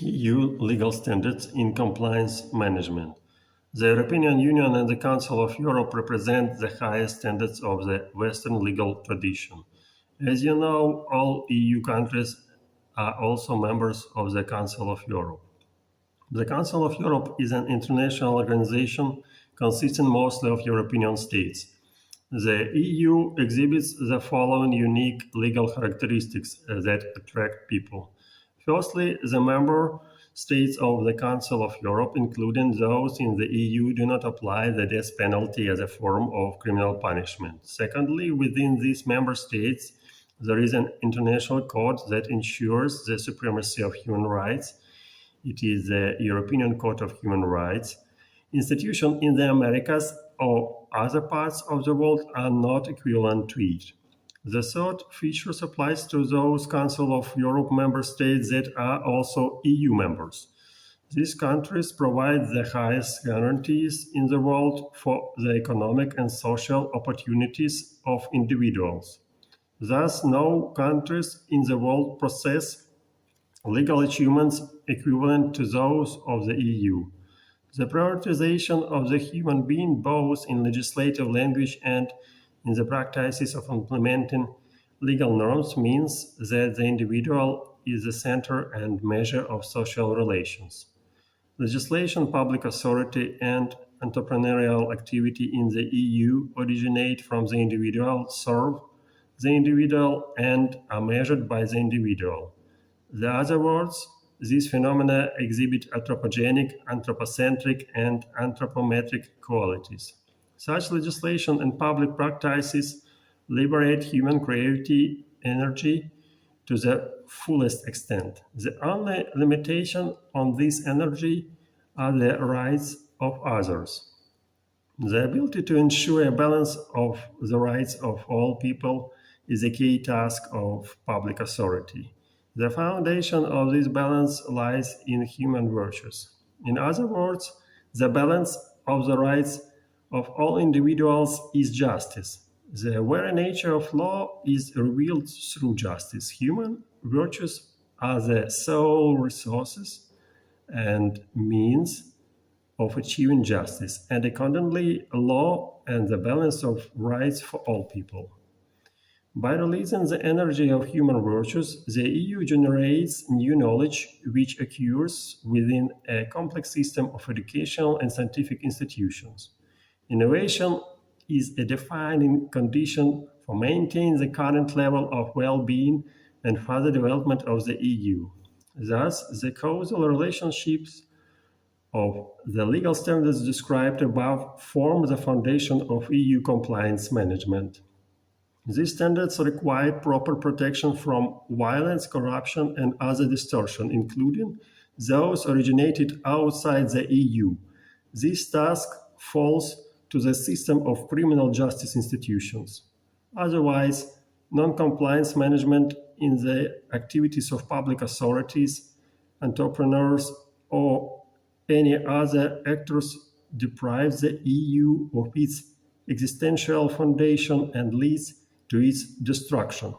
EU legal standards in compliance management. The European Union and the Council of Europe represent the highest standards of the Western legal tradition. As you know, all EU countries are also members of the Council of Europe. The Council of Europe is an international organization consisting mostly of European states. The EU exhibits the following unique legal characteristics that attract people. Firstly, the member states of the Council of Europe, including those in the EU, do not apply the death penalty as a form of criminal punishment. Secondly, within these member states, there is an international code that ensures the supremacy of human rights. It is the European Court of Human Rights. Institutions in the Americas or other parts of the world are not equivalent to it. The third feature applies to those Council of Europe member states that are also EU members. These countries provide the highest guarantees in the world for the economic and social opportunities of individuals. Thus, no countries in the world possess legal achievements equivalent to those of the EU. The prioritization of the human being, both in legislative language and in the practices of implementing legal norms, means that the individual is the center and measure of social relations. Legislation, public authority, and entrepreneurial activity in the EU originate from the individual, serve the individual, and are measured by the individual. In other words, these phenomena exhibit anthropogenic, anthropocentric, and anthropometric qualities. Such legislation and public practices liberate human creativity energy to the fullest extent. The only limitation on this energy are the rights of others. The ability to ensure a balance of the rights of all people is a key task of public authority. The foundation of this balance lies in human virtues. In other words, the balance of the rights of all individuals is justice. The very nature of law is revealed through justice. Human virtues are the sole resources and means of achieving justice, and accordingly, law and the balance of rights for all people. By releasing the energy of human virtues, the EU generates new knowledge which occurs within a complex system of educational and scientific institutions. Innovation is a defining condition for maintaining the current level of well-being and further development of the EU. Thus, the causal relationships of the legal standards described above form the foundation of EU compliance management. These standards require proper protection from violence, corruption, and other distortion, including those originated outside the EU. This task falls to the system of criminal justice institutions. Otherwise, non-compliance management in the activities of public authorities, entrepreneurs, or any other actors deprives the EU of its existential foundation and leads to its destruction.